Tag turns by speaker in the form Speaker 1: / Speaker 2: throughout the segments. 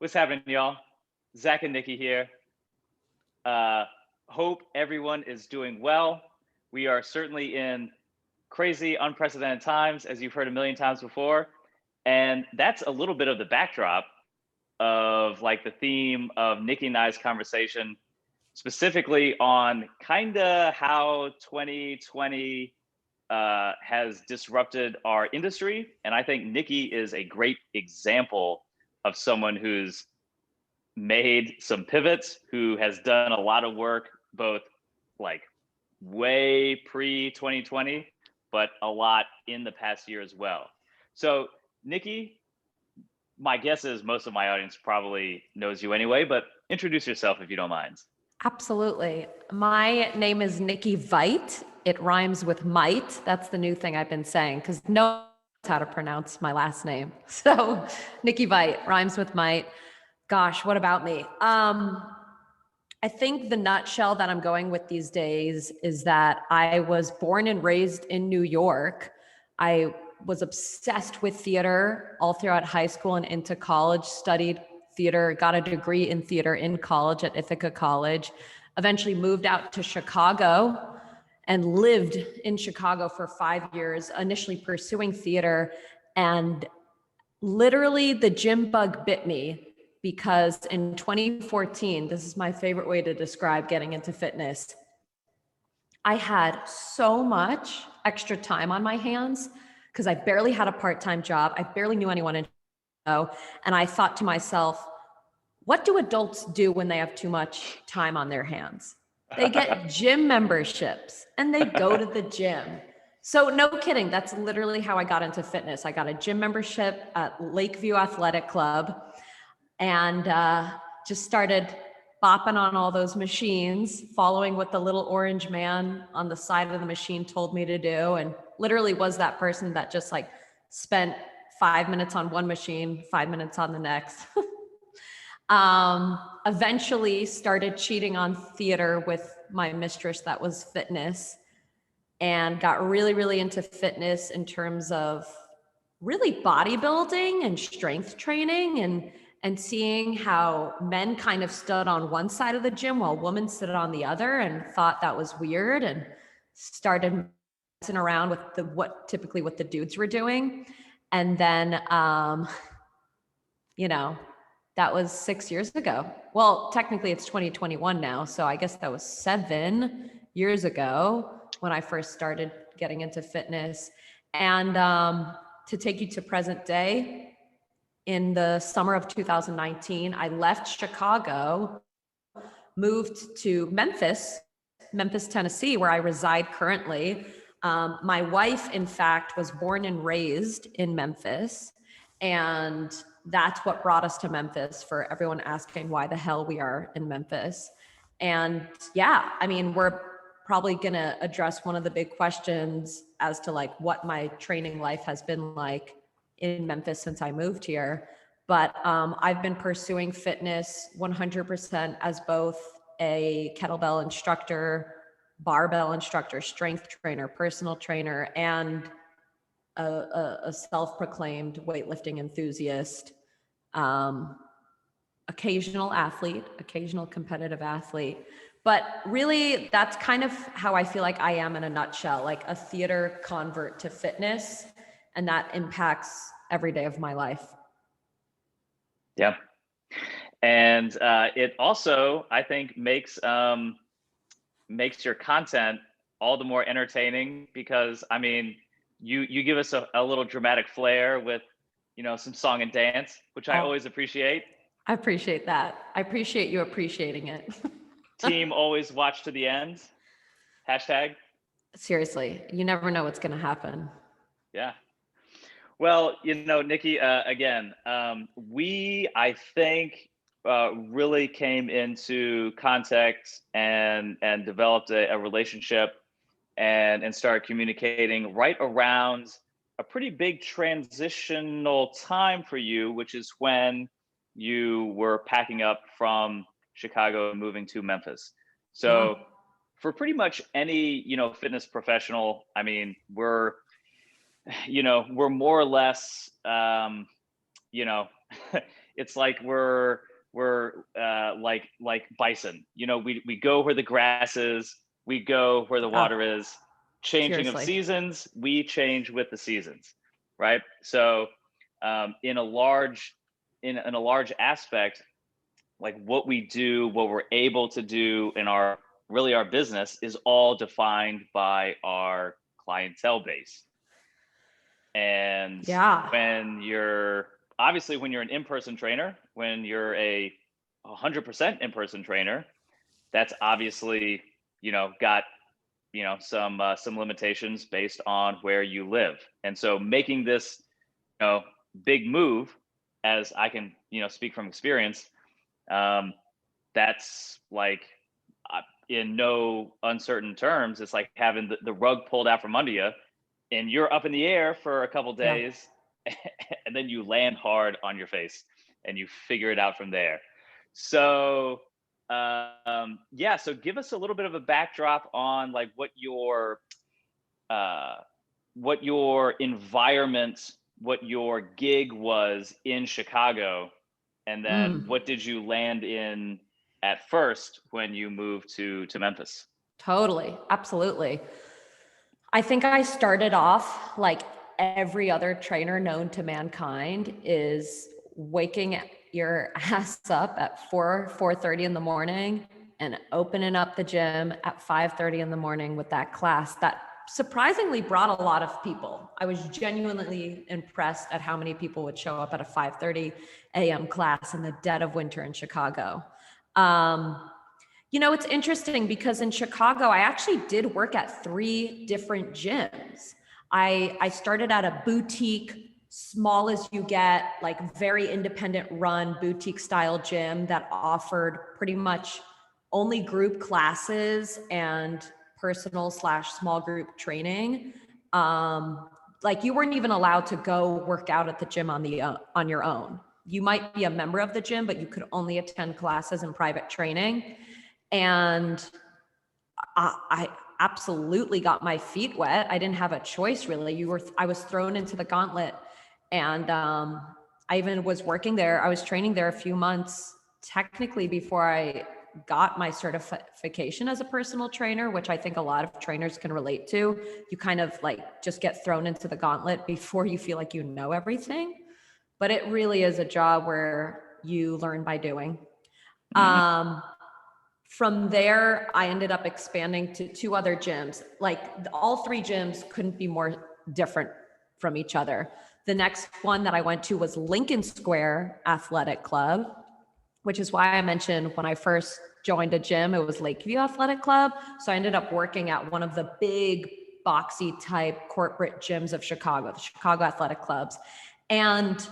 Speaker 1: What's happening, y'all? Zach and Nikki here. Uh, Hope everyone is doing well. We are certainly in crazy, unprecedented times, as you've heard a million times before. And that's a little bit of the backdrop of like the theme of Nikki and I's conversation, specifically on kind of how 2020 has disrupted our industry. And I think Nikki is a great example of someone who's made some pivots, who has done a lot of work, both like way pre 2020, but a lot in the past year as well. So, Nikki, my guess is most of my audience probably knows you anyway, but introduce yourself if you don't mind.
Speaker 2: Absolutely. My name is Nikki Veit. It rhymes with might. That's the new thing I've been saying because no one knows how to pronounce my last name. So Nikki Veit rhymes with might. Gosh, what about me? I think the nutshell that I'm going with these days is that I was born and raised in New York. I was obsessed with theater all throughout high school and into college, studied theater, got a degree in theater in college at Ithaca College, eventually moved out to Chicago and lived in Chicago for 5 years, initially pursuing theater. And literally the gym bug bit me because in 2014, this is my favorite way to describe getting into fitness, I had so much extra time on my hands because I barely had a part-time job. I barely knew anyone in Chicago. And I thought to myself, what do adults do when they have too much time on their hands? They get gym memberships and they go to the gym. So no kidding, that's literally how I got into fitness. I got a gym membership at Lakeview Athletic Club and just started bopping on all those machines, following what the little orange man on the side of the machine told me to do, and literally was that person that just like spent 5 minutes on one machine, 5 minutes on the next. Eventually started cheating on theater with my mistress that was fitness, and got really, really into fitness in terms of really bodybuilding and strength training and seeing how men kind of stood on one side of the gym while women stood on the other, and thought that was weird, and started messing around with what the dudes were doing. And then, that was 6 years ago. Well, technically it's 2021 now. So I guess that was 7 years ago when I first started getting into fitness. And to take you to present day, in the summer of 2019, I left Chicago, moved to Memphis, Tennessee, where I reside currently. My wife, in fact, was born and raised in Memphis. And that's what brought us to Memphis, for everyone asking why the hell we are in Memphis. And yeah, I mean, we're probably going to address one of the big questions as to like what my training life has been like in Memphis since I moved here. But I've been pursuing fitness 100% as both a kettlebell instructor, barbell instructor, strength trainer, personal trainer, and a self-proclaimed weightlifting enthusiast, occasional athlete, occasional competitive athlete. But really, that's kind of how I feel like I am in a nutshell, like a theater convert to fitness, and that impacts every day of my life.
Speaker 1: Yeah. And it also, I think, makes your content all the more entertaining because, I mean, you give us a little dramatic flair with, some song and dance, which I always appreciate.
Speaker 2: I appreciate that. I appreciate you appreciating it.
Speaker 1: Team always watch to the end. Hashtag.
Speaker 2: Seriously, you never know what's going to happen.
Speaker 1: Yeah. Well, Nikki, again, we, I think, really came into contact and developed a relationship and started communicating right around a pretty big transitional time for you, which is when you were packing up from Chicago and moving to Memphis. So for pretty much any, fitness professional, I mean, we're more or less, It's like we're like bison. You know, we go where the grass is, we go where the water is. Changing of
Speaker 2: seriously.
Speaker 1: seasons, we change with the seasons, right? So in a large aspect, like what we do, what we're able to do in our business is all defined by our clientele base. And
Speaker 2: Yeah.
Speaker 1: when you're when you're an in-person trainer, when you're a 100% in-person trainer, that's obviously, got, some limitations based on where you live. And so making this, big move, as I can, speak from experience, that's like, in no uncertain terms, it's like having the rug pulled out from under you, and you're up in the air for a couple
Speaker 2: Yeah.
Speaker 1: days, and then you land hard on your face, and you figure it out from there. So, yeah. So give us a little bit of a backdrop on like uh, what your environment, what your gig was in Chicago, and then
Speaker 2: Mm,
Speaker 1: what did you land in at first when you moved to Memphis?
Speaker 2: totally. Absolutely. I think I started off like every other trainer known to mankind, is waking your ass up at 4:30 in the morning and opening up the gym at 5:30 in the morning with that class that surprisingly brought a lot of people. I was genuinely impressed at how many people would show up at a 5:30 a.m. class in the dead of winter in Chicago. Um, it's interesting because in Chicago, I actually did work at 3 different gyms. I started at a boutique, small as you get, like very independent run boutique style gym that offered pretty much only group classes and personal/small group training. Like you weren't even allowed to go work out at the gym on your own. You might be a member of the gym, but you could only attend classes and private training. And I absolutely got my feet wet. I didn't have a choice really. I was thrown into the gauntlet, and I even was working there. I was training there a few months technically before I got my certification as a personal trainer, which I think a lot of trainers can relate to. You kind of like just get thrown into the gauntlet before you feel like you know everything. But it really is a job where you learn by doing.
Speaker 1: Mm-hmm.
Speaker 2: From there, I ended up expanding to 2 other gyms. Like all 3 gyms couldn't be more different from each other. The next one that I went to was Lincoln Square Athletic Club, which is why I mentioned when I first joined a gym, it was Lakeview Athletic Club. So I ended up working at one of the big boxy type corporate gyms of Chicago, the Chicago Athletic Clubs. And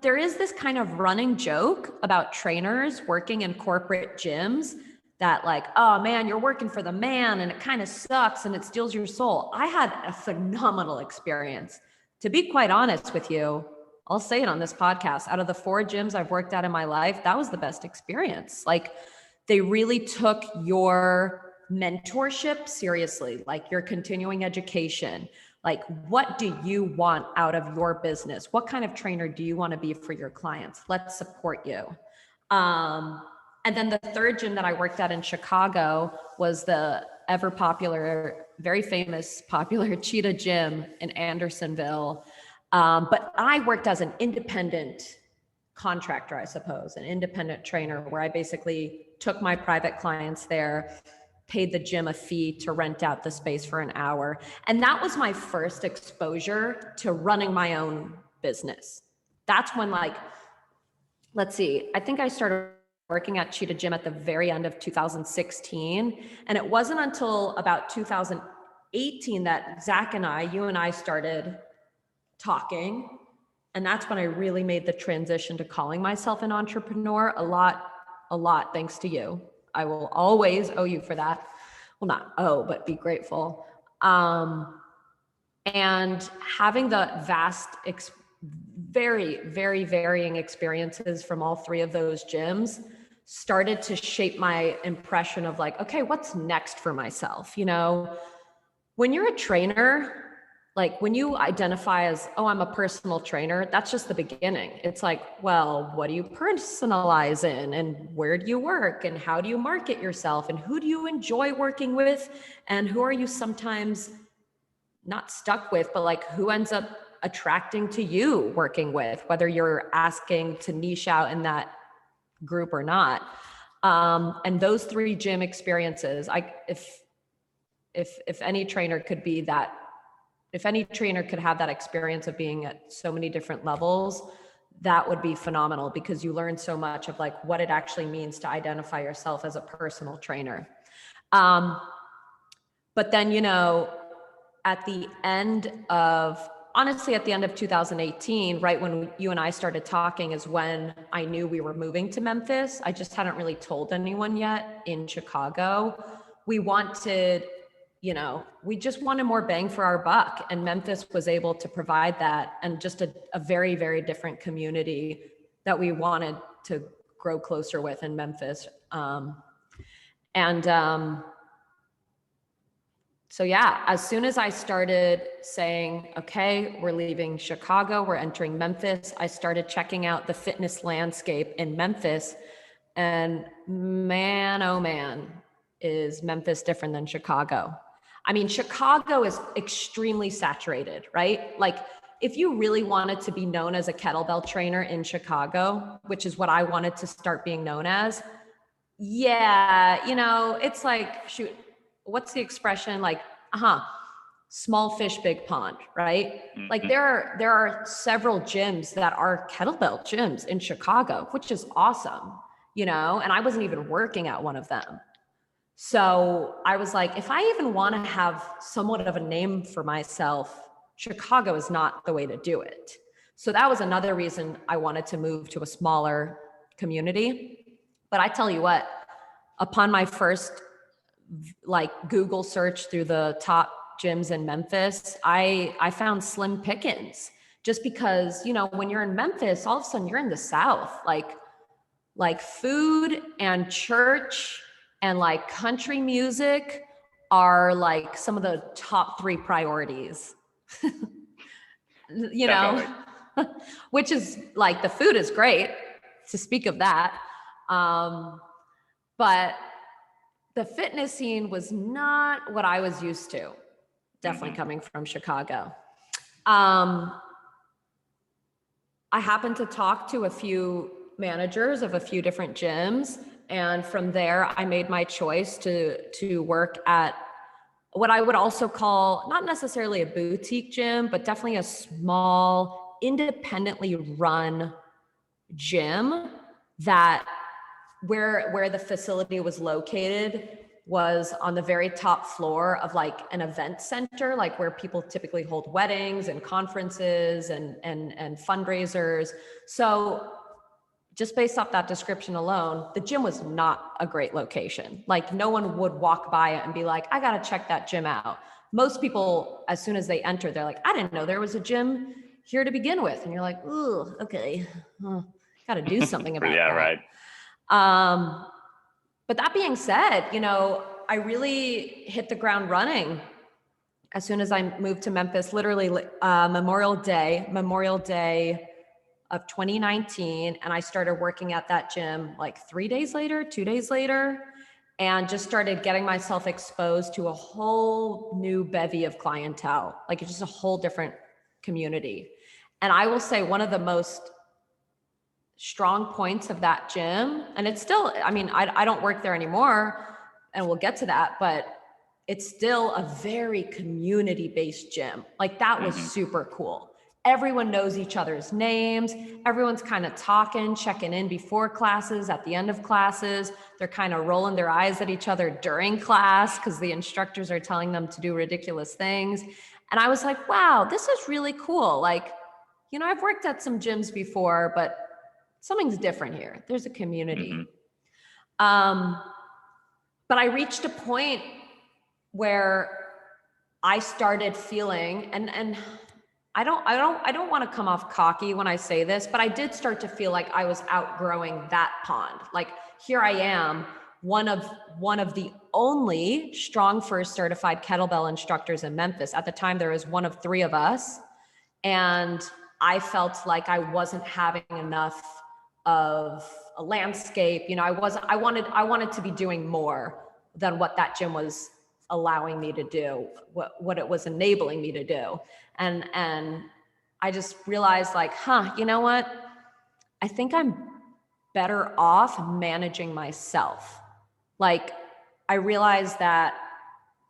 Speaker 2: there is this kind of running joke about trainers working in corporate gyms that like, oh man, you're working for the man and it kind of sucks and it steals your soul. I had a phenomenal experience. To be quite honest with you, I'll say it on this podcast, out of the 4 gyms I've worked at in my life, that was the best experience. Like they really took your mentorship seriously, like your continuing education. Like, what do you want out of your business? What kind of trainer do you want to be for your clients? Let's support you. And then the third gym that I worked at in Chicago was the ever popular, very famous, popular Cheetah Gym in Andersonville. But I worked as an independent contractor, I suppose, an independent trainer, where I basically took my private clients there, paid the gym a fee to rent out the space for an hour. And that was my first exposure to running my own business. That's when, like, let's see, I think I started working at Cheetah Gym at the very end of 2016. And it wasn't until about 2018 that Zach and you and I started talking. And that's when I really made the transition to calling myself an entrepreneur. A lot thanks to you. I will always owe you for that. Well, not owe, but be grateful. And having the very, very varying experiences from all 3 of those gyms started to shape my impression of like, okay, what's next for myself? When you're a trainer, like when you identify as, oh, I'm a personal trainer, that's just the beginning. It's like, well, what do you personalize in, and where do you work, and how do you market yourself, and who do you enjoy working with, and who are you sometimes not stuck with, but like who ends up attracting to you working with, whether you're asking to niche out in that group or not. And those 3 gym experiences, if any trainer could be that, if any trainer could have that experience of being at so many different levels, that would be phenomenal, because you learn so much of like what it actually means to identify yourself as a personal trainer. But then, you know, at the end of, honestly, at the end of 2018, right when you and I started talking, is when I knew we were moving to Memphis. I just hadn't really told anyone yet in Chicago. We wanted, you know, we just wanted more bang for our buck, and Memphis was able to provide that, and just a very, very different community that we wanted to grow closer with in Memphis. So yeah, as soon as I started saying, okay, we're leaving Chicago, we're entering Memphis, I started checking out the fitness landscape in Memphis. And man, oh man, is Memphis different than Chicago. I mean, Chicago is extremely saturated, right? Like if you really wanted to be known as a kettlebell trainer in Chicago, which is what I wanted to start being known as, yeah, you know, it's like, shoot, what's the expression? Like, small fish, big pond, right? Like there are several gyms that are kettlebell gyms in Chicago, which is awesome, you know, and I wasn't even working at one of them. So I was like, if I even want to have somewhat of a name for myself, Chicago is not the way to do it. So that was another reason I wanted to move to a smaller community. But I tell you what, upon my first like Google search through the top gyms in Memphis, I found slim pickings, just because, you know, when you're in Memphis, all of a sudden you're in the South, like food and church and like country music are like some of the top 3 priorities, you know, which is like, the food is great, to speak of that. But the fitness scene was not what I was used to, definitely coming from Chicago. I happened to talk to a few managers of a few different gyms, and from there I made my choice to work at what I would also call not necessarily a boutique gym, but definitely a small, independently run gym that where the facility was located was on the very top floor of like an event center, like where people typically hold weddings and conferences and fundraisers. So just based off that description alone, the gym was not a great location. Like no one would walk by it and be like, I gotta check that gym out. Most people, as soon as they enter, they're like, I didn't know there was a gym here to begin with. And you're like, ooh, okay, gotta do something about
Speaker 1: yeah,
Speaker 2: that.
Speaker 1: Right.
Speaker 2: But that being said, you know, I really hit the ground running as soon as I moved to Memphis, literally Memorial Day of 2019. And I started working at that gym like 2 days later, and just started getting myself exposed to a whole new bevy of clientele, like it's just a whole different community. And I will say one of the most strong points of that gym, and it's still, I mean, I don't work there anymore, and we'll get to that, but it's still a very community-based gym. Like that was super cool. Everyone knows each other's names. Everyone's kind of talking, checking in before classes, at the end of classes. They're kind of rolling their eyes at each other during class because the instructors are telling them to do ridiculous things. And I was like, wow, this is really cool. Like, you know, I've worked at some gyms before, but something's different here. There's a community. But I reached a point where I started feeling, and I don't want to come off cocky when I say this, but I did start to feel like I was outgrowing that pond. Like here I am one of the only Strong First certified kettlebell instructors in Memphis. At the time, there was one of 3 of us. And I felt like I wasn't having enough of a landscape. You know, I wanted to be doing more than what that gym was allowing me to do, what it was enabling me to do. And I just realized like, you know what? I think I'm better off managing myself. Like, I realized that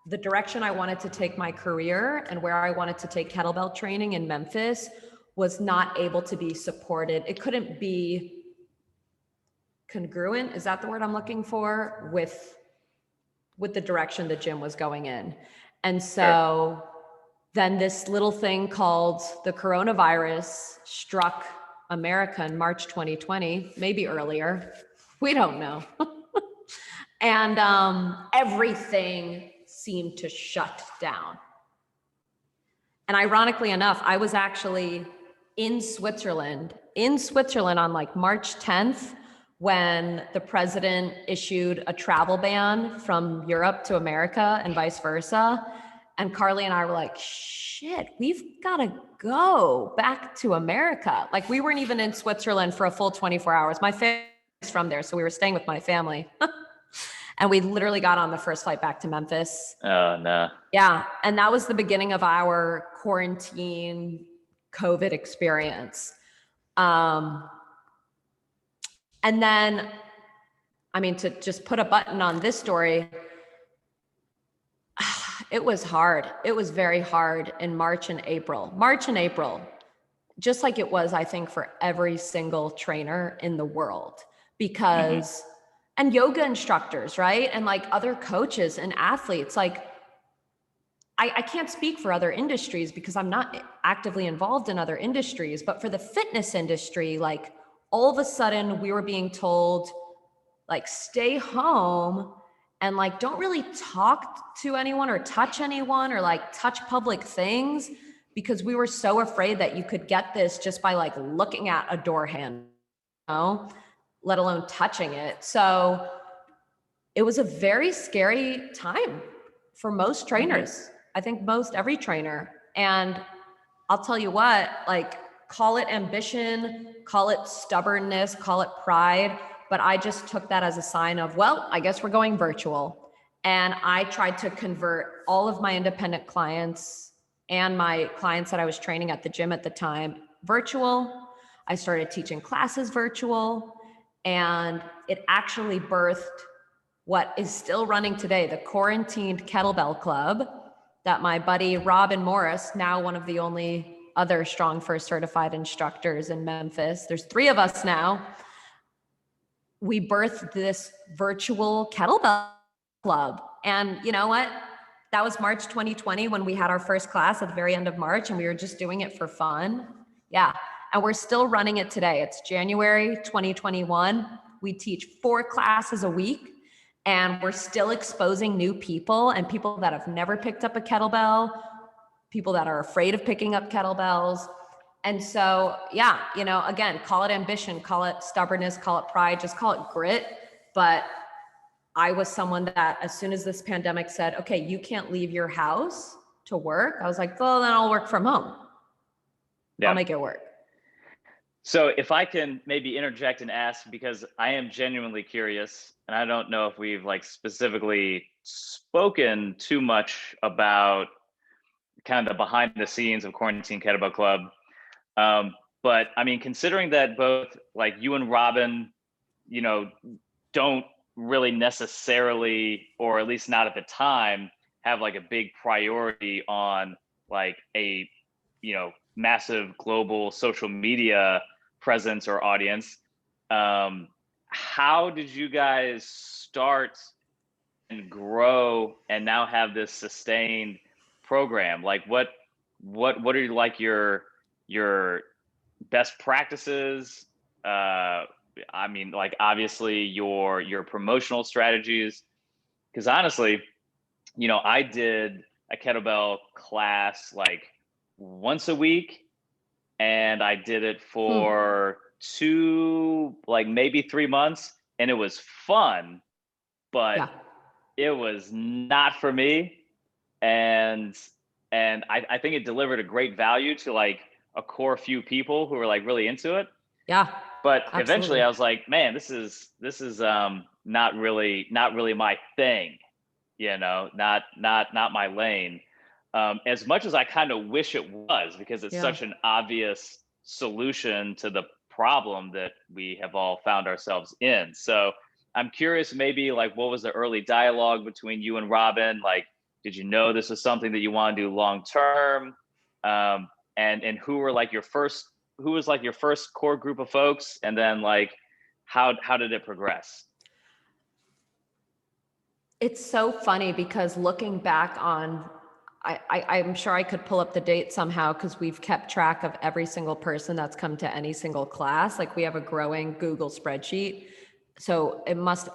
Speaker 2: the direction I wanted to take my career and where I wanted to take kettlebell training in Memphis was not able to be supported. It couldn't be congruent, is that the word I'm looking for, with the direction the gym was going in. And so then this little thing called the coronavirus struck America in March 2020, maybe earlier. We don't know. And everything seemed to shut down. And ironically enough, I was actually in Switzerland on like March 10th, when the president issued a travel ban from Europe to America and vice versa. And Carly and I were like, shit, we've got to go back to America. Like, we weren't even in Switzerland for a full 24 hours. My family's from there, so we were staying with my family. And we literally got on the first flight back to Memphis.
Speaker 1: Oh, no.
Speaker 2: Yeah. And that was the beginning of our quarantine COVID experience. And then, I mean, to just put a button on this story, it was hard. It was very hard in March and April, just like it was, I think, for every single trainer in the world, because, and yoga instructors, right? And like other coaches and athletes, like, I can't speak for other industries because I'm not actively involved in other industries, but for the fitness industry, like, all of a sudden we were being told, like, stay home and like, don't really talk to anyone or touch anyone or like touch public things, because we were so afraid that you could get this just by like looking at a door handle, you know, let alone touching it. So it was a very scary time for most trainers. I think every trainer. And I'll tell you what, like, call it ambition, call it stubbornness, call it pride. But I just took that as a sign of, well, I guess we're going virtual. And I tried to convert all of my independent clients and my clients that I was training at the gym at the time virtual. I started teaching classes virtual, and it actually birthed what is still running today, the Quarantined Kettlebell Club, that my buddy Robin Morris, now one of the only other Strong First certified instructors in Memphis, there's 3 of us now. We birthed this virtual kettlebell club. And you know what? That was March 2020 when we had our first class at the very end of March, and we were just doing it for fun. Yeah. And we're still running it today. It's January 2021. We teach 4 classes a week, and we're still exposing new people, and people that have never picked up a kettlebell, people that are afraid of picking up kettlebells. And so, yeah, you know, again, call it ambition, call it stubbornness, call it pride, just call it grit. But I was someone that, as soon as this pandemic said, okay, you can't leave your house to work, I was like, well, then I'll work from home. Yeah. I'll make it work.
Speaker 1: So if I can maybe interject and ask, because I am genuinely curious, and I don't know if we've like specifically spoken too much about kind of the behind the scenes of Quarantine Kettlebell Club. But I mean, considering that both like you and Robin, you know, don't really necessarily, or at least not at the time, have like a big priority on like a, you know, massive global social media presence or audience. How did you guys start and grow and now have this sustained program? Like what are like your best practices? I mean, like obviously your promotional strategies, because honestly, you know, I did a kettlebell class like once a week, and I did it for 2, like maybe 3 months, and it was fun. but
Speaker 2: Yeah.
Speaker 1: it was not for me. And I think it delivered a great value to like a core few people who were like really into it.
Speaker 2: Yeah.
Speaker 1: But eventually
Speaker 2: Absolutely.
Speaker 1: I was like, man, this is not really my thing, not my lane. As much as I kind of wish it was, because it's
Speaker 2: Yeah.
Speaker 1: such an obvious solution to the problem that we have all found ourselves in. So I'm curious, maybe like what was the early dialogue between you and Robin? Like, did you know this was something that you want to do long term? And who was like your first core group of folks, and then like how did it progress?
Speaker 2: It's so funny because looking back on, I'm sure I could pull up the date somehow because we've kept track of every single person that's come to any single class. Like we have a growing Google spreadsheet. So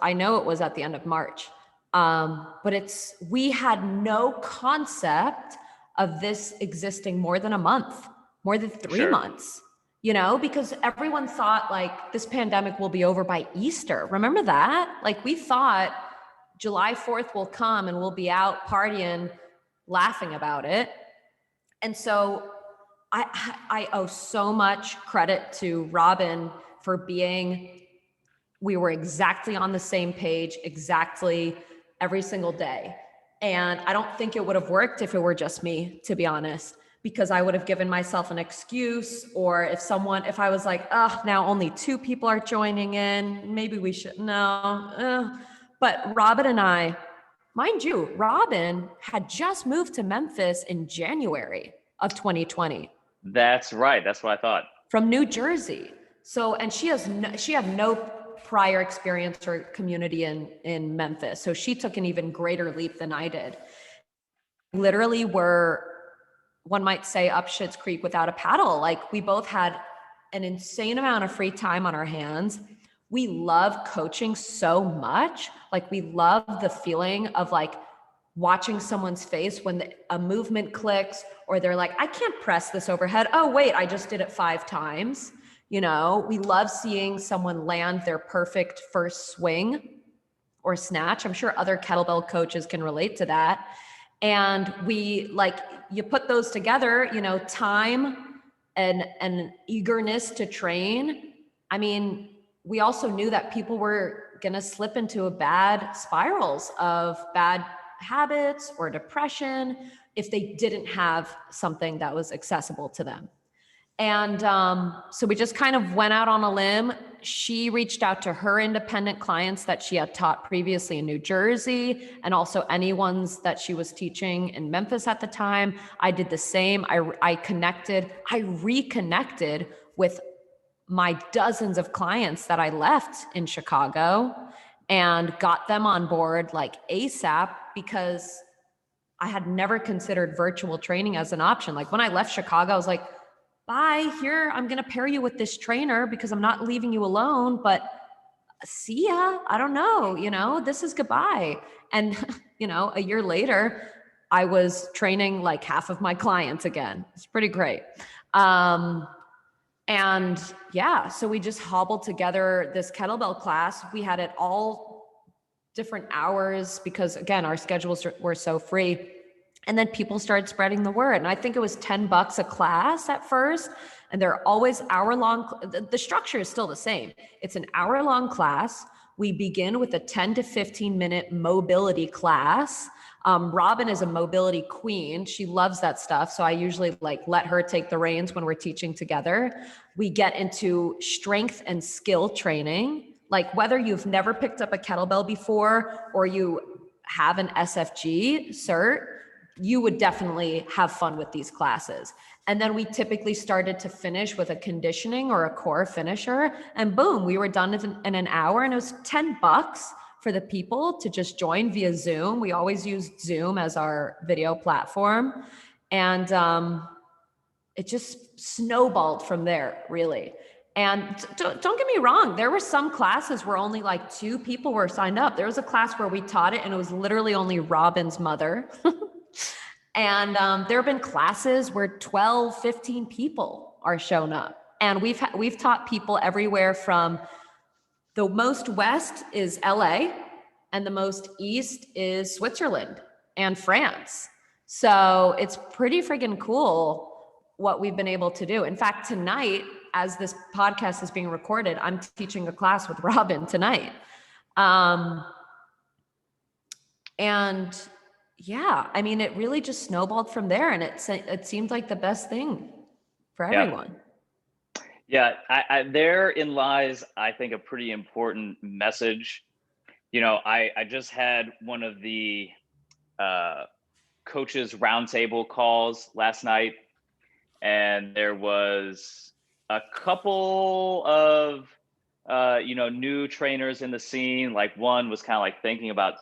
Speaker 2: I know it was at the end of March. But we had no concept of this existing more than a month, more than three
Speaker 1: Sure.
Speaker 2: months, because everyone thought like this pandemic will be over by Easter. Remember that? Like we thought July 4th will come and we'll be out partying, laughing about it. And so I owe so much credit to Robin for we were exactly on the same page, exactly every single day. And I don't think it would have worked if it were just me, to be honest, because I would have given myself an excuse, or if I was like, oh, now only 2 people are joining in, maybe we should, no. But Robin and I, mind you, Robin had just moved to Memphis in January of 2020
Speaker 1: That's right. That's what I thought.
Speaker 2: from New Jersey. So, and she had no prior experience or community in Memphis. So she took an even greater leap than I did. Literally were, one might say, up Schitt's Creek without a paddle. Like we both had an insane amount of free time on our hands. We love coaching so much. Like we love the feeling of like watching someone's face when a movement clicks, or they're like, I can't press this overhead. Oh, wait, I just did it 5 times. We love seeing someone land their perfect first swing or snatch. I'm sure other kettlebell coaches can relate to that. And you put those together, time and eagerness to train. I mean, we also knew that people were going to slip into bad spirals of bad habits or depression if they didn't have something that was accessible to them. And so we just kind of went out on a limb. She reached out to her independent clients that she had taught previously in New Jersey, and also any ones that she was teaching in Memphis at the time. I did the same. I reconnected with my dozens of clients that I left in Chicago and got them on board like ASAP, because I had never considered virtual training as an option. Like when I left Chicago, I was like, bye, here, I'm going to pair you with this trainer because I'm not leaving you alone, but see ya. I don't know, this is goodbye. And, a year later, I was training like half of my clients again. It's pretty great. And yeah, so we just hobbled together this kettlebell class. We had it all different hours because, again, our schedules were so free. And then people started spreading the word. And I think it was $10 a class at first. And they're always hour-long. The structure is still the same. It's an hour-long class. We begin with a 10 to 15-minute mobility class. Robin is a mobility queen. She loves that stuff. So I usually let her take the reins when we're teaching together. We get into strength and skill training. Like whether you've never picked up a kettlebell before or you have an SFG cert, you would definitely have fun with these classes. And then we typically started to finish with a conditioning or a core finisher, and boom, we were done in an hour. And it was $10 for the people to just join via Zoom. We always used Zoom as our video platform. And it just snowballed from there, really. And don't get me wrong, there were some classes where only 2 people were signed up. There was a class where we taught it and it was literally only Robin's mother. And there have been classes where 12, 15 people are shown up. And we've taught people everywhere from the most west is LA, and the most east is Switzerland and France. So it's pretty freaking cool what we've been able to do. In fact, tonight, as this podcast is being recorded, I'm teaching a class with Robin tonight. And yeah, I mean, it really just snowballed from there, and it seemed like the best thing for everyone.
Speaker 1: Yeah, therein lies, I think, a pretty important message. You know, I just had one of the coaches roundtable calls last night, and there was a couple of new trainers in the scene. Like one was kind of like thinking about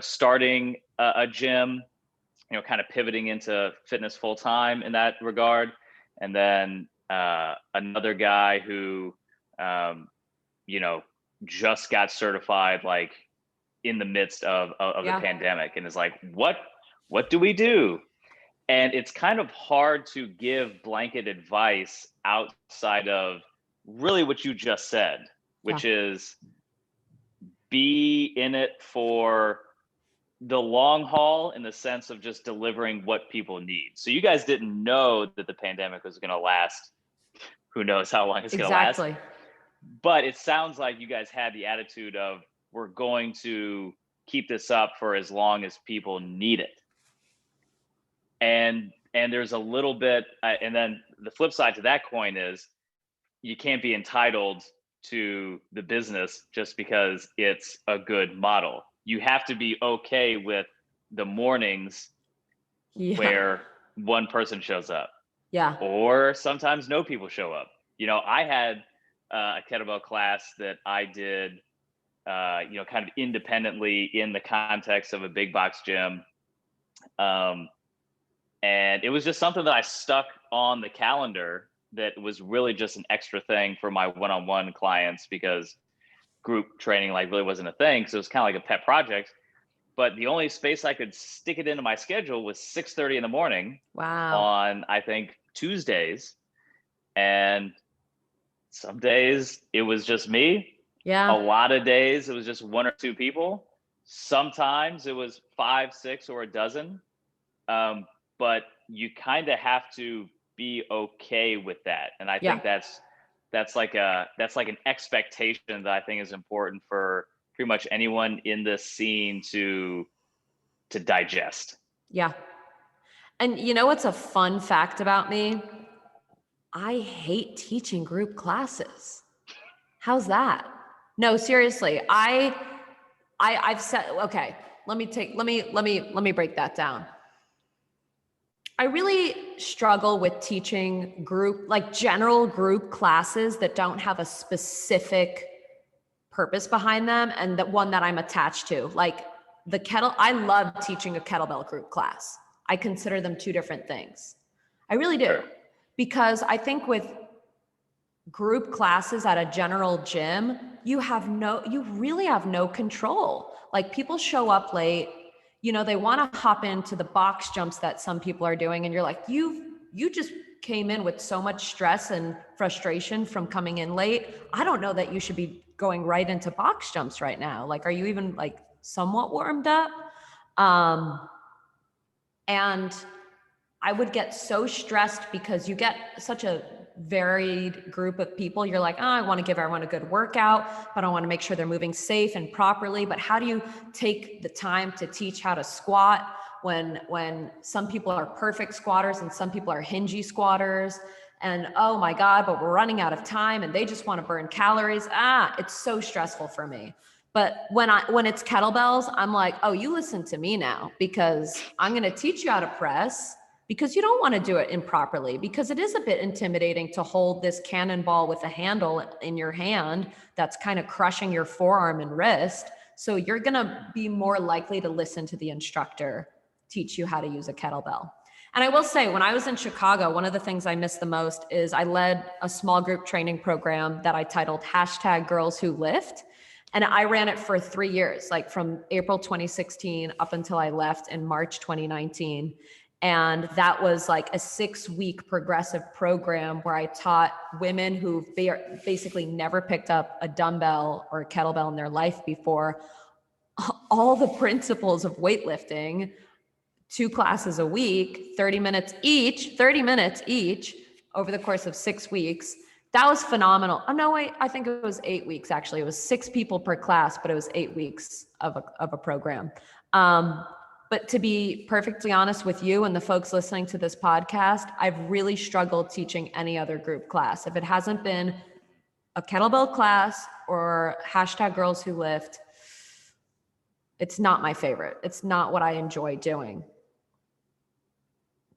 Speaker 1: starting a gym, kind of pivoting into fitness full time in that regard. And then another guy who just got certified like in the midst of the pandemic, and is like, what do we do? And it's kind of hard to give blanket advice outside of really what you just said, which is be in it for the long haul, in the sense of just delivering what people need. So you guys didn't know that the pandemic was going to last. Who knows how long it's going to last. But it sounds like you guys had the attitude of, we're going to keep this up for as long as people need it. And there's a little bit, and then the flip side to that coin is, you can't be entitled to the business just because it's a good model. You have to be okay with the mornings where one person shows up.
Speaker 2: Yeah.
Speaker 1: Or sometimes no people show up. I had a kettlebell class that I did, kind of independently in the context of a big box gym. And it was just something that I stuck on the calendar that was really just an extra thing for my one-on-one clients, because group training really wasn't a thing. So it was kind of like a pet project. But the only space I could stick it into my schedule was 6:30 in the morning.
Speaker 2: Wow.
Speaker 1: On, I think, Tuesdays. And some days it was just me.
Speaker 2: Yeah.
Speaker 1: A lot of days it was just one or two people. Sometimes it was 5, 6, or a dozen. But you kind of have to be okay with that. And I think that's like an expectation that I think is important for pretty much anyone in this scene to digest.
Speaker 2: Yeah. And you know what's a fun fact about me? I hate teaching group classes. How's that? No, seriously. I've said, okay, let me break that down. I really struggle with teaching general group classes that don't have a specific purpose behind them, and the one that I'm attached to. Like I love teaching a kettlebell group class. I consider them two different things. I really do.
Speaker 1: Sure.
Speaker 2: Because I think with group classes at a general gym, you really have no control. Like, people show up late, they want to hop into the box jumps that some people are doing. And you're like, you just came in with so much stress and frustration from coming in late. I don't know that you should be going right into box jumps right now. Like, are you even somewhat warmed up? And I would get so stressed because you get such a varied group of people. You're like, I want to give everyone a good workout, but I want to make sure they're moving safe and properly. But how do you take the time to teach how to squat when some people are perfect squatters and some people are hingy squatters? And oh my God, but we're running out of time and they just want to burn calories. It's so stressful for me. But when it's kettlebells, I'm like, oh, you listen to me now, because I'm going to teach you how to press, because you don't want to do it improperly, because it is a bit intimidating to hold this cannonball with a handle in your hand that's kind of crushing your forearm and wrist. So you're going to be more likely to listen to the instructor teach you how to use a kettlebell. And I will say, when I was in Chicago, one of the things I missed the most is I led a small group training program that I titled #GirlsWhoLift. And I ran it for 3 years, from April 2016 up until I left in March 2019. And that was like a 6-week progressive program where I taught women who basically never picked up a dumbbell or a kettlebell in their life before all the principles of weightlifting, 2 classes a week, 30 minutes each over the course of 6 weeks. That was phenomenal. Oh, no, wait, I think it was 8 weeks, actually. It was 6 people per class, but it was 8 weeks of a program. But to be perfectly honest with you and the folks listening to this podcast, I've really struggled teaching any other group class. If it hasn't been a kettlebell class or #GirlsWhoLift, it's not my favorite. It's not what I enjoy doing.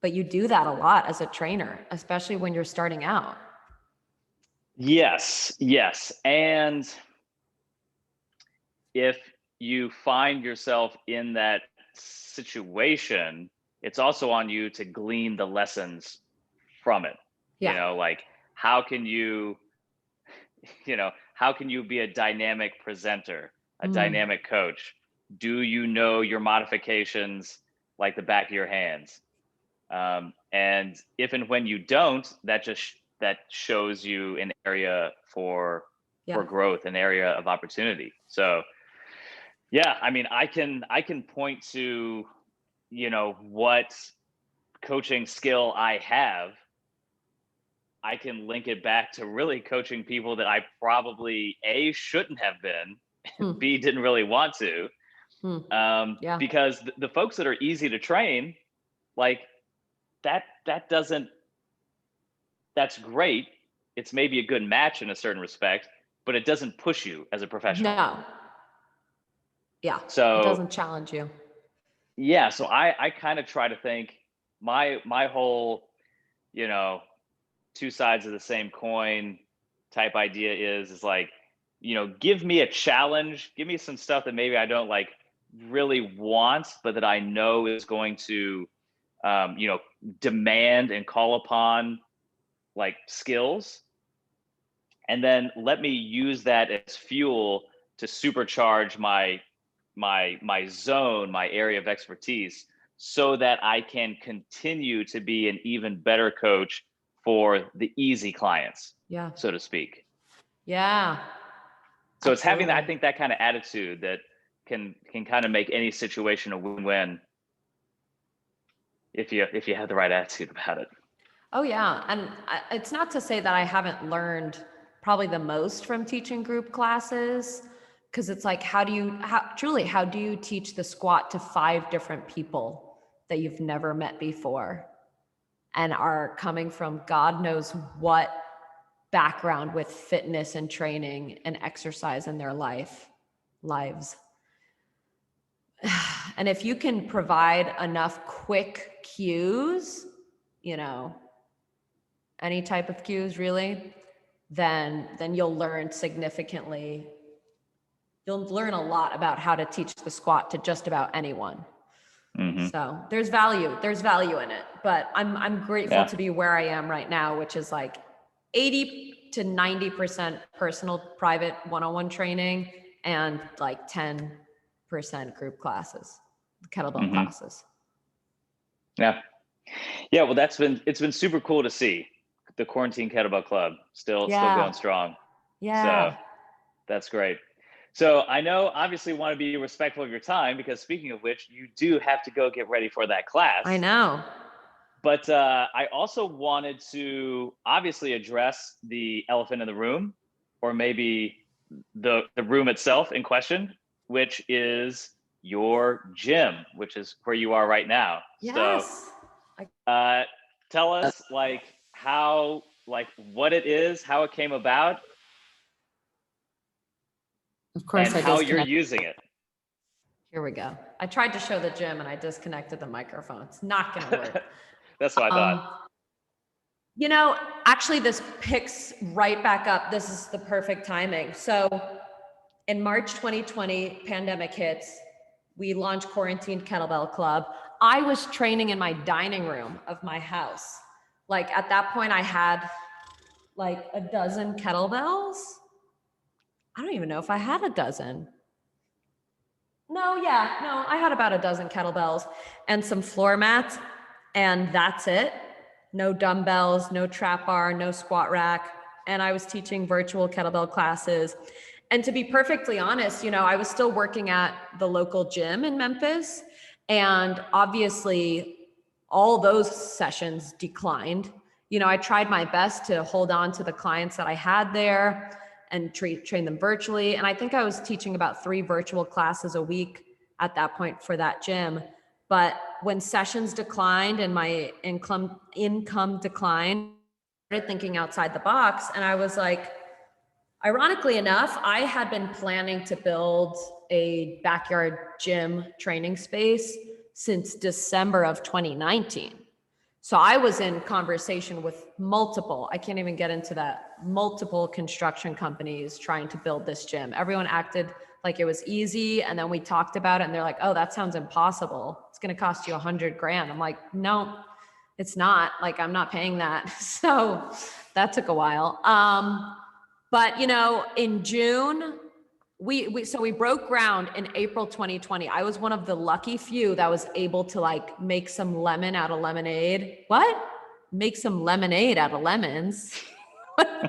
Speaker 2: But you do that a lot as a trainer, especially when you're starting out.
Speaker 1: Yes. And if you find yourself in that situation, it's also on you to glean the lessons from it.
Speaker 2: Yeah.
Speaker 1: Like how can you be a dynamic presenter, a dynamic coach? Do you know your modifications like the back of your hands? And if and when you don't, that shows you an area for growth, an area of opportunity. So yeah, I mean, I can point to, what coaching skill I have. I can link it back to really coaching people that I probably A, shouldn't have been, B, didn't really want to. Because the folks that are easy to train, like that's great. It's maybe a good match in a certain respect, but it doesn't push you as a professional.
Speaker 2: No. Yeah.
Speaker 1: So
Speaker 2: it doesn't challenge you.
Speaker 1: Yeah. So I kind of try to think my whole, 2 sides of the same coin type idea is like, give me a challenge, give me some stuff that maybe I don't like really want, but that I know is going to, demand and call upon like skills. And then let me use that as fuel to supercharge my zone, my area of expertise, so that I can continue to be an even better coach for the easy clients, so to speak.
Speaker 2: Yeah.
Speaker 1: So it's having that, I think, that kind of attitude that can kind of make any situation a win-win if you have the right attitude about it.
Speaker 2: Oh yeah. And it's not to say that I haven't learned probably the most from teaching group classes, because it's like, how do you teach the squat to 5 different people that you've never met before and are coming from God knows what background with fitness and training and exercise in their lives. And if you can provide enough quick cues, any type of cues really, then you'll learn significantly. You'll learn a lot about how to teach the squat to just about anyone. So there's value in it, but I'm grateful to be where I am right now, which is like 80 to 90% personal private one-on-one training and like 10% group classes, kettlebell classes.
Speaker 1: Yeah. Well, it's been super cool to see the Quarantine Kettlebell Club still going strong.
Speaker 2: Yeah.
Speaker 1: So that's great. So I know obviously want to be respectful of your time, because speaking of which, you do have to go get ready for that class.
Speaker 2: I know.
Speaker 1: But I also wanted to obviously address the elephant in the room, or maybe the room itself in question, which is your gym, which is where you are right now.
Speaker 2: Yes.
Speaker 1: So tell us what it is, how it came about,
Speaker 2: of course,
Speaker 1: and how you're using it.
Speaker 2: Here we go. I tried to show the gym and I disconnected the microphone. It's not going to work.
Speaker 1: That's what I thought.
Speaker 2: Actually, this picks right back up. This is the perfect timing. So in March 2020, pandemic hits. We launched Quarantined Kettlebell Club. I was training in my dining room of my house. Like at that point, I had like a dozen kettlebells. I don't even know if I had a dozen. No, I had about a dozen kettlebells and some floor mats. and that's it. No dumbbells, no trap bar, no squat rack. And I was teaching virtual kettlebell classes. And to be perfectly honest, I was still working at the local gym in Memphis. And obviously, all those sessions declined. I tried my best to hold on to the clients that I had there and train them virtually. And I think I was teaching about 3 virtual classes a week at that point for that gym. But when sessions declined and my income declined, I started thinking outside the box. And I was like, ironically enough, I had been planning to build a backyard gym training space since December of 2019. So I was in conversation with I can't even get into that, multiple construction companies trying to build this gym. Everyone acted like it was easy. And then we talked about it and they're like, oh, that sounds impossible. It's going to cost you $100,000. I'm like, no, it's not. Like, I'm not paying that. So that took a while. But in June, we broke ground in April 2020. I was one of the lucky few that was able to make some lemon out of lemonade. What? Make some lemonade out of lemons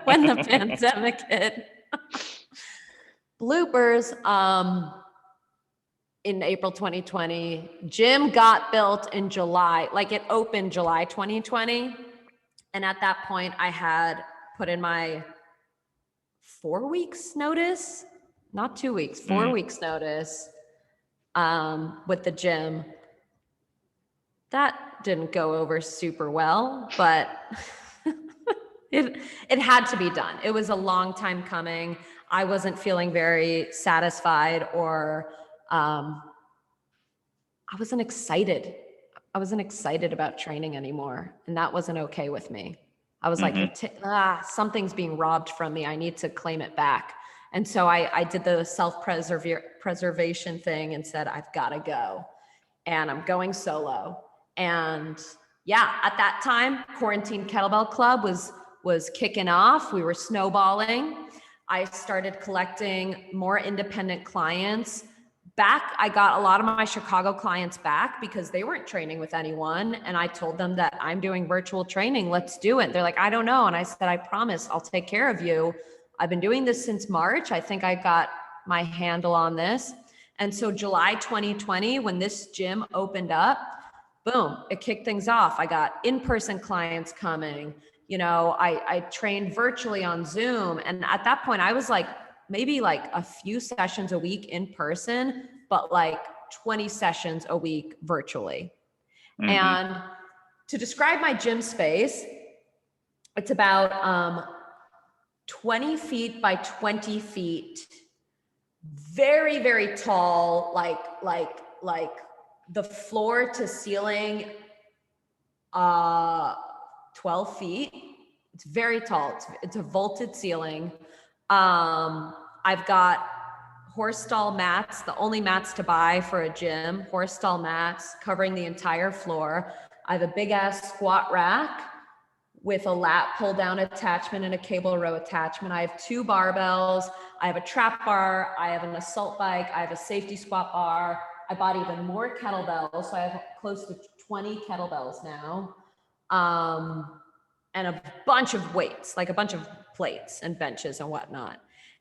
Speaker 2: when the pandemic hit. Bloopers. In April 2020, gym got built in July, it opened July 2020. And at that point I had put in my 4 weeks notice, not 2 weeks, 4 weeks notice with the gym. That didn't go over super well, but it had to be done. It was a long time coming. I wasn't feeling very satisfied or I wasn't excited. I wasn't excited about training anymore. And that wasn't okay with me. I was like, something's being robbed from me. I need to claim it back. And so I did the self-preservation thing and said, I've got to go. And I'm going solo. And at that time, Quarantine Kettlebell Club was kicking off. We were snowballing. I started collecting more independent clients. I got a lot of my Chicago clients back because they weren't training with anyone. And I told them that I'm doing virtual training. Let's do it. They're like, I don't know. And I said, I promise I'll take care of you. I've been doing this since March. I think I got my handle on this. And so July 2020, when this gym opened up, boom, it kicked things off. I got in-person clients coming. I trained virtually on Zoom. And at that point I was maybe a few sessions a week in person, but 20 sessions a week virtually. And to describe my gym space, it's about 20 feet by 20 feet, very, very tall, like the floor to ceiling, 12 feet. It's very tall. It's a vaulted ceiling. I've got horse stall mats, the only mats to buy for a gym, horse stall mats covering the entire floor. I have a big ass squat rack with a lat pull down attachment and a cable row attachment. I have 2 barbells. I have a trap bar. I have an assault bike. I have a safety squat bar. I bought even more kettlebells. So I have close to 20 kettlebells now. And a bunch of weights, a bunch of plates and benches and whatnot.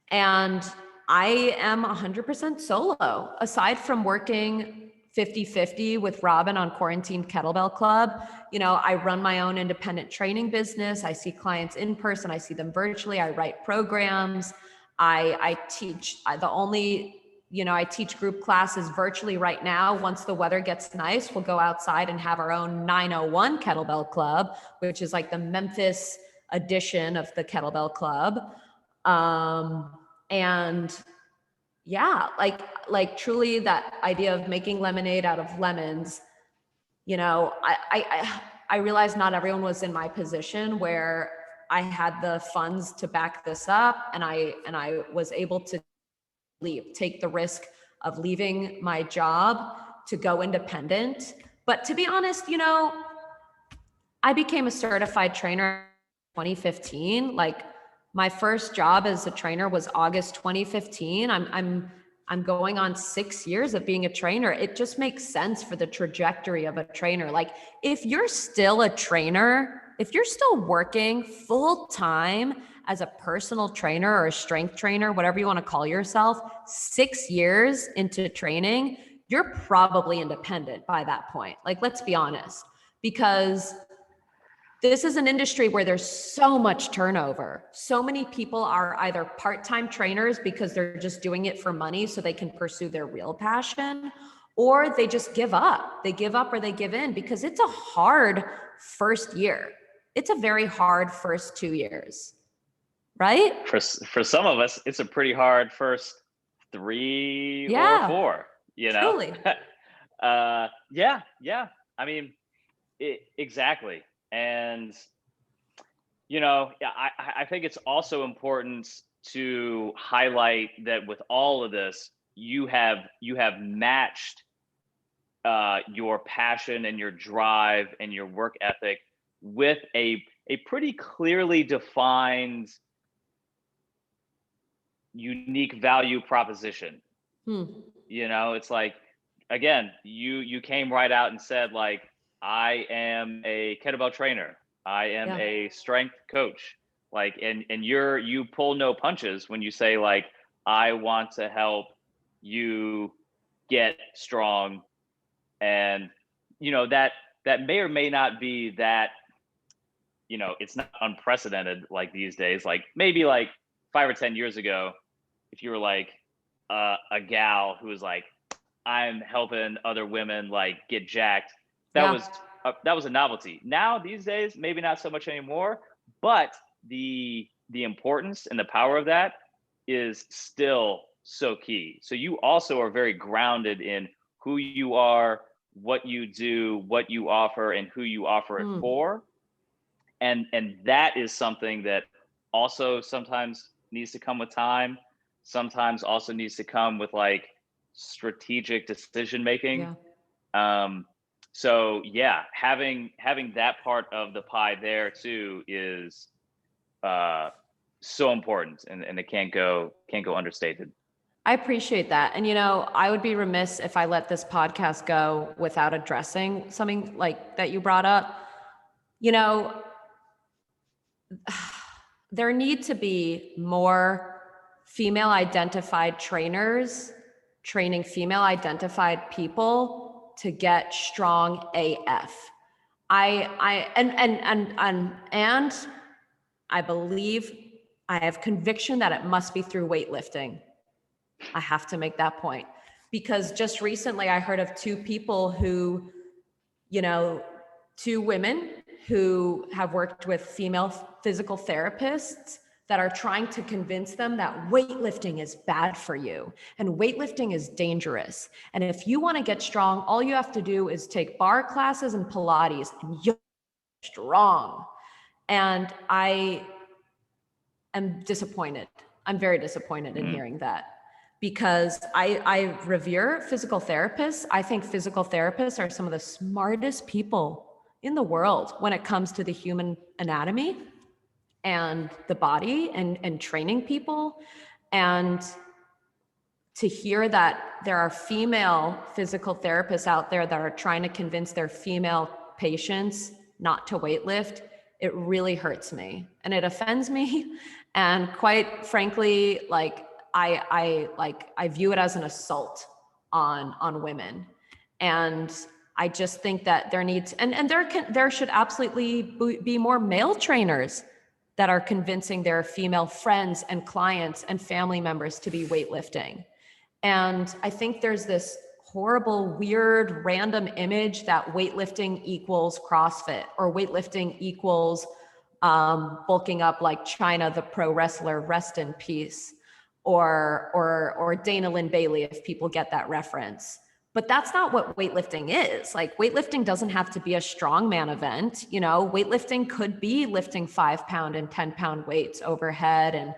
Speaker 2: And I am 100% solo. Aside from working 50-50 with Robin on Quarantine Kettlebell Club, I run my own independent training business. I see clients in person. I see them virtually. I write programs. I teach. I teach group classes virtually right now. Once the weather gets nice, we'll go outside and have our own 901 Kettlebell Club, which is the Memphis edition of the Kettlebell Club. And truly that idea of making lemonade out of lemons, I realized not everyone was in my position where I had the funds to back this up. And I was able to take the risk of leaving my job to go independent. But to be honest, I became a certified trainer in 2015. My first job as a trainer was August 2015. I'm I'm going on 6 years of being a trainer. It just makes sense for the trajectory of a trainer. Like if you're still a trainer, if you're still working full time as a personal trainer or a strength trainer, whatever you want to call yourself, 6 years into training, you're probably independent by that point. Like, let's be honest, because this is an industry where there's so much turnover. So many people are either part-time trainers because they're just doing it for money so they can pursue their real passion, or they just give up. They give up or they give in because it's a hard first year. It's a very hard first 2 years, right?
Speaker 1: For some of us, it's a pretty hard first 3 or 4, you know?
Speaker 2: Truly.
Speaker 1: Yeah. I mean, exactly. And, I think it's also important to highlight that with all of this, you have matched your passion and your drive and your work ethic with a pretty clearly defined unique value proposition. It's like, again, you came right out and said, like, I am a kettlebell trainer, I am a strength coach, like, and you pull no punches when you say, like, I want to help you get strong. And that may or may not be that, it's not unprecedented like these days. Like maybe like 5 or 10 years ago, if you were like a gal who was like, I'm helping other women like get jacked, that was a novelty. Now these days, maybe not so much anymore, but the importance and the power of that is still so key. So you also are very grounded in who you are, what you do, what you offer, and who you offer it for. And that is something that also sometimes needs to come with time, sometimes also needs to come with like strategic decision making. So yeah, having that part of the pie there too is so important, and it can't go understated.
Speaker 2: I appreciate that. And, I would be remiss if I let this podcast go without addressing something like that you brought up. There need to be more female identified trainers training female identified people to get strong AF. And I believe, I have conviction that it must be through weightlifting. I have to make that point because just recently I heard of two people who, two women who have worked with female physical therapists that are trying to convince them that weightlifting is bad for you and weightlifting is dangerous. And if you want to get strong, all you have to do is take bar classes and Pilates and you're strong. And I am disappointed. I'm very disappointed in hearing that. Because I revere physical therapists. I think physical therapists are some of the smartest people in the world when it comes to the human anatomy and the body and training people. And to hear that there are female physical therapists out there that are trying to convince their female patients not to weightlift, it really hurts me and it offends me. And quite frankly, like, I view it as an assault on women. And I just think that there needs, and there should absolutely be more male trainers that are convincing their female friends and clients and family members to be weightlifting. And I think there's this horrible, weird, random image that weightlifting equals CrossFit or weightlifting equals bulking up like China, the pro wrestler, rest in peace. Or Dana Lynn Bailey, if people get that reference. But that's not what weightlifting is. Like, weightlifting doesn't have to be a strongman event. Weightlifting could be lifting 5-pound and 10-pound weights overhead and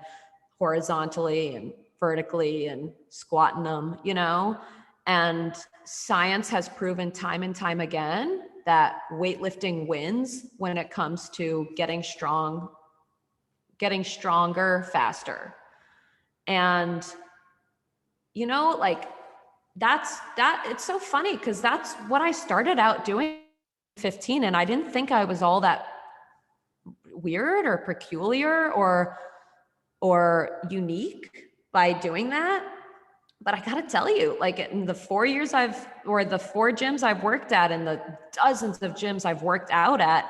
Speaker 2: horizontally and vertically and squatting them, and science has proven time and time again that weightlifting wins when it comes to getting stronger faster. And, like it's so funny because that's what I started out doing 15, and I didn't think I was all that weird or peculiar or unique by doing that. But I gotta tell you, like in the 4 years the 4 gyms I've worked at and the dozens of gyms I've worked out at,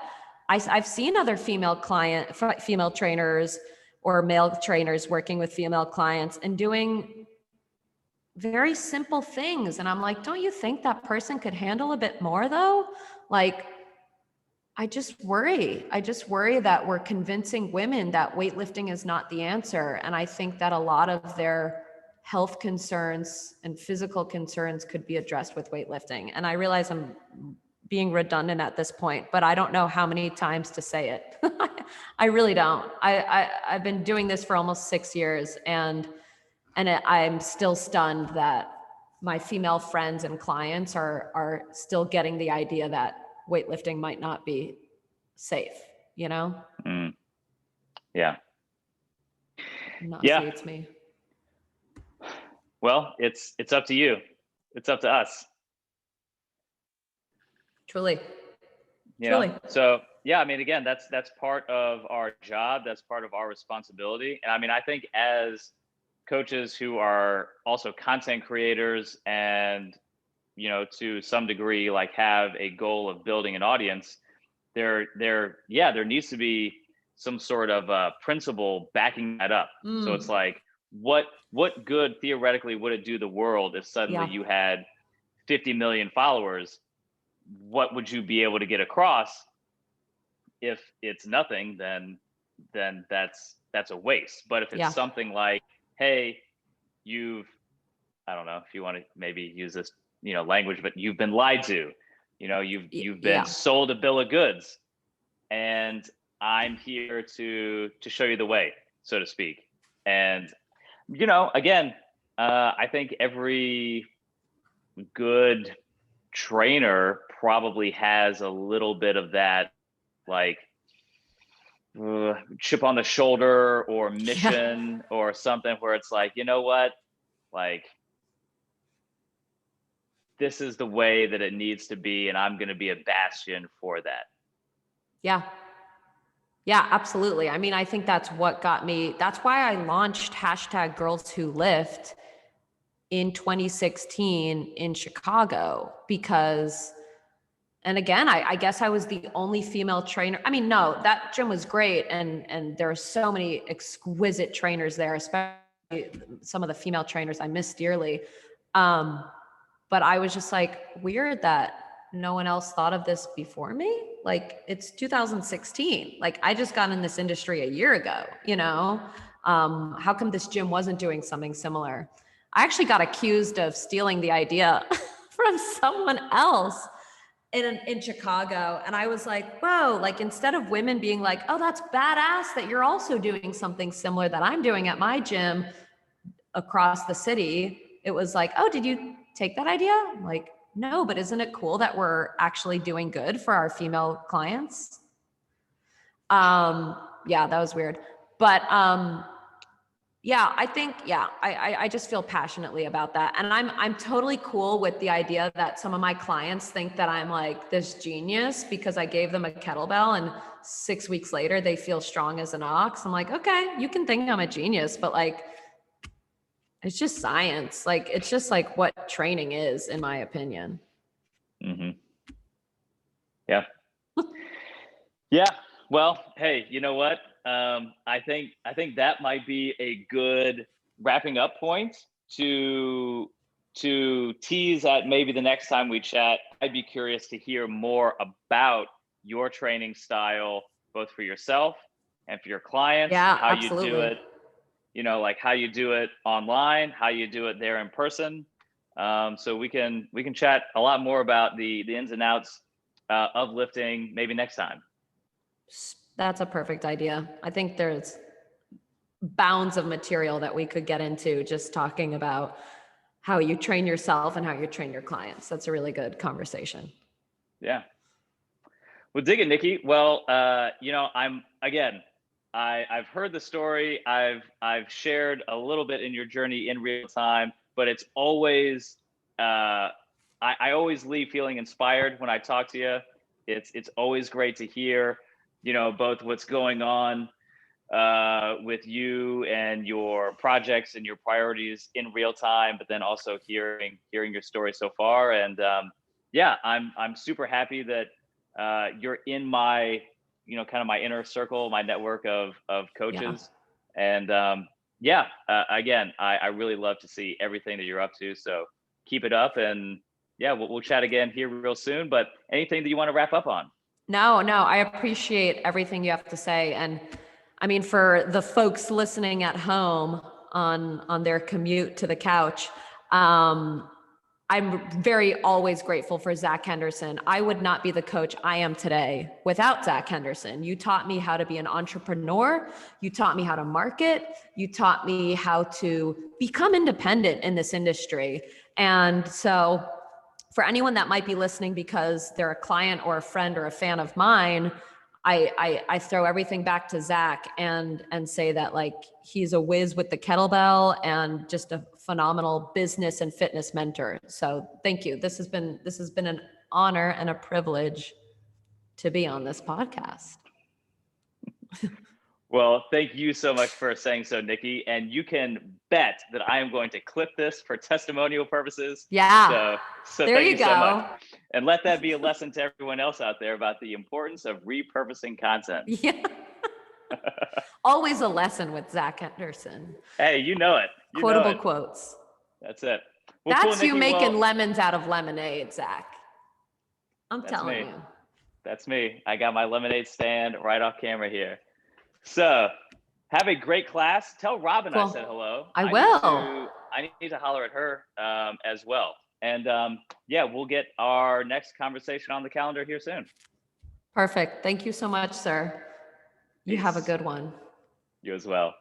Speaker 2: I've seen other female trainers or male trainers working with female clients and doing very simple things. And I'm like, don't you think that person could handle a bit more though? Like, I just worry that we're convincing women that weightlifting is not the answer. And I think that a lot of their health concerns and physical concerns could be addressed with weightlifting. And I realize I'm being redundant at this point, but I don't know how many times to say it. I really don't. I've been doing this for almost 6 years, and I'm still stunned that my female friends and clients are still getting the idea that weightlifting might not be safe,
Speaker 1: Yeah.
Speaker 2: Nauseates me.
Speaker 1: Well, it's up to you. It's up to us.
Speaker 2: Truly.
Speaker 1: So yeah, I mean, again, that's part of our job. That's part of our responsibility. And I mean, I think as coaches who are also content creators and, to some degree, like have a goal of building an audience, there needs to be some sort of principle backing that up. So it's like, what good theoretically would it do the world if suddenly you had 50 million followers? What would you be able to get across? If it's nothing, then that's a waste. But if it's something like, hey, I don't know if you want to maybe use this, language, but you've been lied to, you've been sold a bill of goods, and I'm here to show you the way, so to speak. And, again, I think every good trainer probably has a little bit of that, like, chip on the shoulder or mission or something where it's like, you know what, like, this is the way that it needs to be, and I'm going to be a bastion for that.
Speaker 2: Yeah, absolutely. I mean, I think that's what got me. That's why I launched #GirlsWhoLift in 2016 in Chicago, because, and again, I guess I was the only female trainer. I mean, no, that gym was great. And there are so many exquisite trainers there, especially some of the female trainers I miss dearly. But I was just like, weird that no one else thought of this before me. Like, it's 2016. Like, I just got in this industry a year ago, how come this gym wasn't doing something similar? I actually got accused of stealing the idea from someone else in Chicago. And I was like, whoa, like, instead of women being like, oh, that's badass that you're also doing something similar that I'm doing at my gym across the city, it was like, oh, did you take that idea? I'm like, no, but isn't it cool that we're actually doing good for our female clients? That was weird. But I think, I just feel passionately about that. And I'm totally cool with the idea that some of my clients think that I'm like this genius because I gave them a kettlebell and 6 weeks later they feel strong as an ox. I'm like, okay, you can think I'm a genius, but like, it's just science. Like, it's just like what training is, in my opinion.
Speaker 1: Mm-hmm. Yeah. Yeah. Well, hey, you know what? I think that might be a good wrapping up point to tease at maybe the next time we chat. I'd be curious to hear more about your training style, both for yourself and for your clients.
Speaker 2: Yeah,
Speaker 1: how
Speaker 2: absolutely.
Speaker 1: you do it, like how you do it online, how you do it there in person. So we can chat a lot more about the ins and outs of lifting maybe next time.
Speaker 2: That's a perfect idea. I think there's bounds of material that we could get into just talking about how you train yourself and how you train your clients. That's a really good conversation.
Speaker 1: Yeah. Well, dig it, Nikki. Well, I've heard the story. I've shared a little bit in your journey in real time. but it's always, I always leave feeling inspired when I talk to you. It's always great to hear, both what's going on with you and your projects and your priorities in real time, but then also hearing your story so far. And I'm super happy that you're in my, kind of my inner circle, my network of coaches. And again, I really love to see everything that you're up to. So keep it up, and we'll chat again here real soon. But anything that you want to wrap up on?
Speaker 2: No, I appreciate everything you have to say. And I mean, for the folks listening at home on their commute to the couch, I'm very always grateful for Zach Henderson. I would not be the coach I am today without Zach Henderson. You taught me how to be an entrepreneur. You taught me how to market. You taught me how to become independent in this industry. And so for anyone that might be listening because they're a client or a friend or a fan of mine, I throw everything back to Zach and say that, like, he's a whiz with the kettlebell and just a phenomenal business and fitness mentor. So thank you. This has been an honor and a privilege to be on this podcast.
Speaker 1: Well, thank you so much for saying so, Nikki. And you can bet that I am going to clip this for testimonial purposes.
Speaker 2: Yeah.
Speaker 1: So
Speaker 2: there
Speaker 1: thank
Speaker 2: you
Speaker 1: you
Speaker 2: go.
Speaker 1: so much. And let that be a lesson to everyone else out there about the importance of repurposing content.
Speaker 2: Yeah. Always a lesson with Zach Henderson.
Speaker 1: Hey, you know it.
Speaker 2: Quotable quotes.
Speaker 1: That's it. Well,
Speaker 2: That's
Speaker 1: cool, Nikki.
Speaker 2: you making lemons out of lemonade, Zach. I'm
Speaker 1: That's
Speaker 2: telling
Speaker 1: me.
Speaker 2: you.
Speaker 1: That's me. I got my lemonade stand right off camera here. So have a great class. Tell Robin I said hello.
Speaker 2: I will.
Speaker 1: I need to holler at her as well. And we'll get our next conversation on the calendar here soon.
Speaker 2: Perfect. Thank you so much, sir. You have a good one.
Speaker 1: You as well.